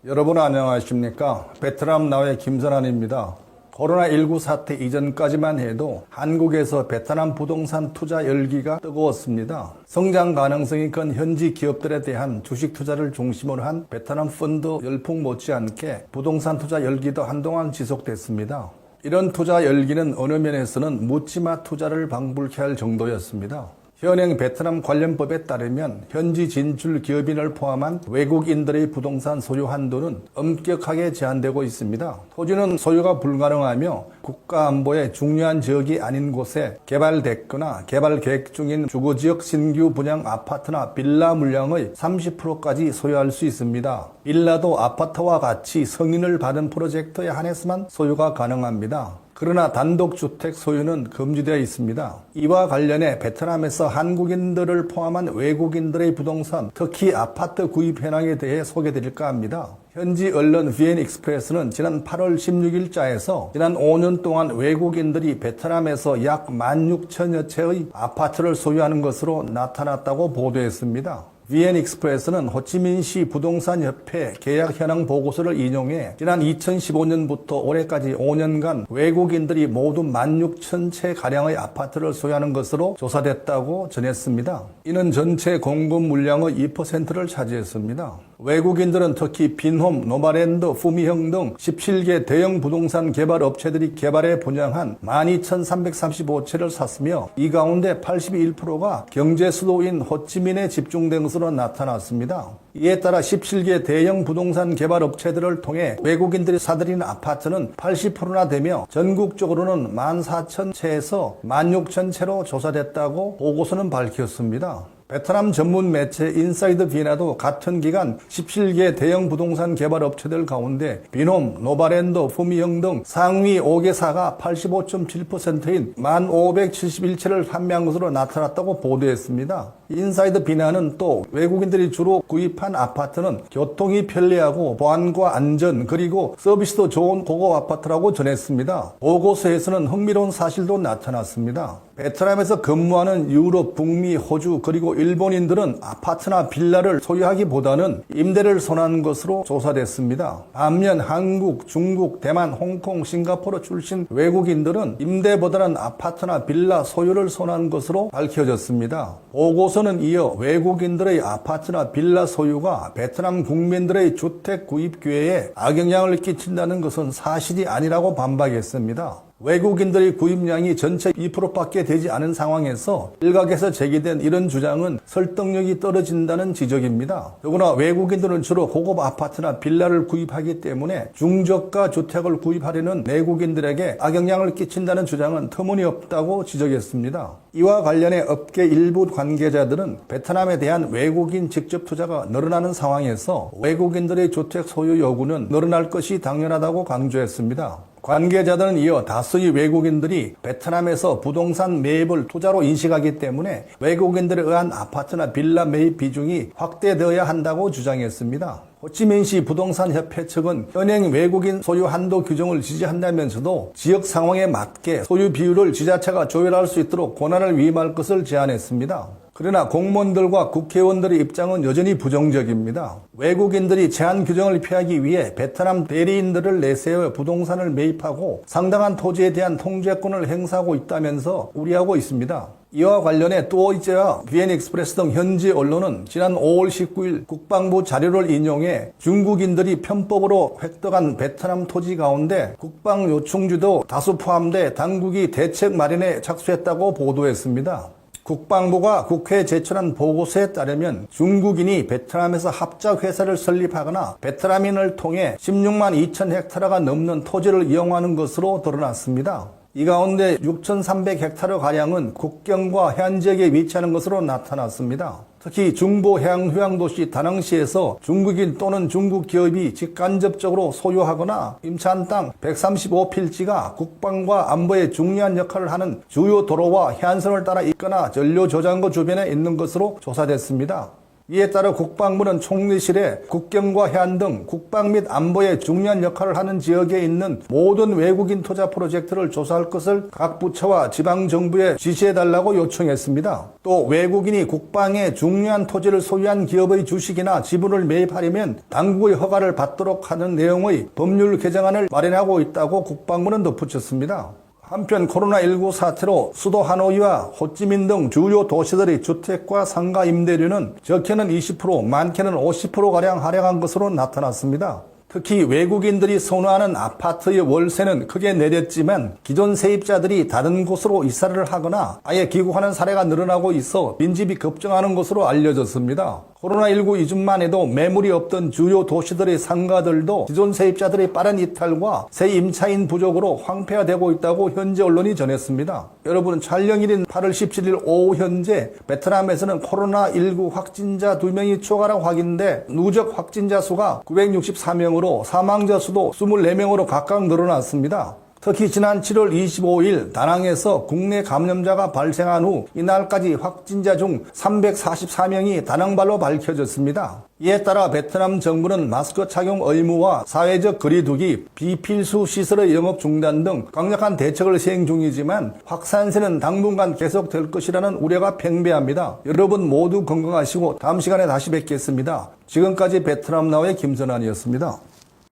여러분 안녕하십니까? 베트남 나의 김선환입니다. 코로나19 사태 이전까지만 해도 한국에서 베트남 부동산 투자 열기가 뜨거웠습니다. 성장 가능성이 큰 현지 기업들에 대한 주식 투자를 중심으로 한 베트남 펀드 열풍 못지않게 부동산 투자 열기도 한동안 지속됐습니다. 이런 투자 열기는 어느 면에서는 묻지마 투자를 방불케 할 정도였습니다. 현행 베트남 관련법에 따르면 현지 진출 기업인을 포함한 외국인들의 부동산 소유 한도는 엄격하게 제한되고 있습니다. 토지는 소유가 불가능하며 국가 안보에 중요한 지역이 아닌 곳에 개발됐거나 개발 계획 중인 주거지역 신규 분양 아파트나 빌라 물량의 30%까지 소유할 수 있습니다. 빌라도 아파트와 같이 승인을 받은 프로젝트에 한해서만 소유가 가능합니다. 그러나 단독주택 소유는 금지되어 있습니다. 이와 관련해 베트남에서 한국인들을 포함한 외국인들의 부동산, 특히 아파트 구입 현황에 대해 소개드릴까 합니다. 현지 언론 VN익스프레스는 지난 8월 16일자에서 지난 5년 동안 외국인들이 베트남에서 약 16,000여 채의 아파트를 소유하는 것으로 나타났다고 보도했습니다. VN익스프레스는 호치민시 부동산협회 계약 현황 보고서를 인용해 지난 2015년부터 올해까지 5년간 외국인들이 모두 16,000채가량의 아파트를 소유하는 것으로 조사됐다고 전했습니다. 이는 전체 공급 물량의 2%를 차지했습니다. 외국인들은 특히 빈홈, 노바랜드, 푸미형 등 17개 대형 부동산 개발 업체들이 개발해 분양한 12,335채를 샀으며 이 가운데 81%가 경제 수도인 호치민에 집중된 것으로 나타났습니다. 이에 따라 17개 대형 부동산 개발 업체들을 통해 외국인들이 사들인 아파트는 80%나 되며 전국적으로는 14,000채에서 16,000채로 조사됐다고 보고서는 밝혔습니다. 베트남 전문 매체 인사이드 비나도 같은 기간 17개 대형 부동산 개발 업체들 가운데 빈홈, 노바랜드, 푸미형 등 상위 5개사가 85.7%인 1,571채를 판매한 것으로 나타났다고 보도했습니다. 인사이드 비나는 또 외국인들이 주로 구입한 아파트는 교통이 편리하고 보안과 안전 그리고 서비스도 좋은 고급 아파트라고 전했습니다. 보고서에서는 흥미로운 사실도 나타났습니다. 베트남에서 근무하는 유럽, 북미, 호주 그리고 일본인들은 아파트나 빌라를 소유하기보다는 임대를 선호하는 것으로 조사됐습니다. 반면 한국, 중국, 대만, 홍콩, 싱가포르 출신 외국인들은 임대보다는 아파트나 빌라 소유를 선호하는 것으로 밝혀졌습니다. 보고서는 이어 외국인들의 아파트나 빌라 소유가 베트남 국민들의 주택 구입 기회에 악영향을 끼친다는 것은 사실이 아니라고 반박했습니다. 외국인들의 구입량이 전체 2%밖에 되지 않은 상황에서 일각에서 제기된 이런 주장은 설득력이 떨어진다는 지적입니다. 더구나 외국인들은 주로 고급 아파트나 빌라를 구입하기 때문에 중저가 주택을 구입하려는 내국인들에게 악영향을 끼친다는 주장은 터무니없다고 지적했습니다. 이와 관련해 업계 일부 관계자들은 베트남에 대한 외국인 직접 투자가 늘어나는 상황에서 외국인들의 주택 소유 요구는 늘어날 것이 당연하다고 강조했습니다. 관계자들은 이어 다수의 외국인들이 베트남에서 부동산 매입을 투자로 인식하기 때문에 외국인들에 의한 아파트나 빌라 매입 비중이 확대되어야 한다고 주장했습니다. 호치민시 부동산협회 측은 현행 외국인 소유 한도 규정을 지지한다면서도 지역 상황에 맞게 소유 비율을 지자체가 조율할 수 있도록 권한을 위임할 것을 제안했습니다. 그러나 공무원들과 국회의원들의 입장은 여전히 부정적입니다. 외국인들이 제한 규정을 피하기 위해 베트남 대리인들을 내세워 부동산을 매입하고 상당한 토지에 대한 통제권을 행사하고 있다면서 우려하고 있습니다. 이와 관련해 또이제와 VN익스프레스 등 현지 언론은 지난 5월 19일 국방부 자료를 인용해 중국인들이 편법으로 획득한 베트남 토지 가운데 국방 요충지도 다수 포함돼 당국이 대책 마련에 착수했다고 보도했습니다. 국방부가 국회에 제출한 보고서에 따르면 중국인이 베트남에서 합작회사를 설립하거나 베트남인을 통해 16만 2천 헥타르가 넘는 토지를 이용하는 것으로 드러났습니다. 이 가운데 6,300헥타르가량은 국경과 해안 지역에 위치하는 것으로 나타났습니다. 특히 중부 해양 휴양도시 다낭시에서 중국인 또는 중국 기업이 직간접적으로 소유하거나 임차한 땅 135필지가 국방과 안보에 중요한 역할을 하는 주요 도로와 해안선을 따라 있거나 전류 저장고 주변에 있는 것으로 조사됐습니다. 이에 따라 국방부는 총리실에 국경과 해안 등 국방 및 안보에 중요한 역할을 하는 지역에 있는 모든 외국인 투자 프로젝트를 조사할 것을 각 부처와 지방정부에 지시해달라고 요청했습니다. 또 외국인이 국방에 중요한 토지를 소유한 기업의 주식이나 지분을 매입하려면 당국의 허가를 받도록 하는 내용의 법률 개정안을 마련하고 있다고 국방부는 덧붙였습니다. 한편 코로나19 사태로 수도 하노이와 호찌민 등 주요 도시들의 주택과 상가 임대료는 적게는 20%, 많게는 50%가량 하락한 것으로 나타났습니다. 특히 외국인들이 선호하는 아파트의 월세는 크게 내렸지만 기존 세입자들이 다른 곳으로 이사를 하거나 아예 귀국하는 사례가 늘어나고 있어 빈집이 급증하는 것으로 알려졌습니다. 코로나19 이전만 해도 매물이 없던 주요 도시들의 상가들도 기존 세입자들의 빠른 이탈과 새 임차인 부족으로 황폐화되고 있다고 현지 언론이 전했습니다. 여러분, 촬영일인 8월 17일 오후 현재 베트남에서는 코로나19 확진자 2명이 추가로 확인돼 누적 확진자 수가 964명으로 사망자 수도 24명으로 각각 늘어났습니다. 특히 지난 7월 25일 다낭에서 국내 감염자가 발생한 후 이날까지 확진자 중 344명이 다낭발로 밝혀졌습니다. 이에 따라 베트남 정부는 마스크 착용 의무와 사회적 거리두기, 비필수 시설의 영업 중단 등 강력한 대책을 시행 중이지만 확산세는 당분간 계속될 것이라는 우려가 팽배합니다. 여러분 모두 건강하시고 다음 시간에 다시 뵙겠습니다. 지금까지 베트남 나우의 김선환이었습니다.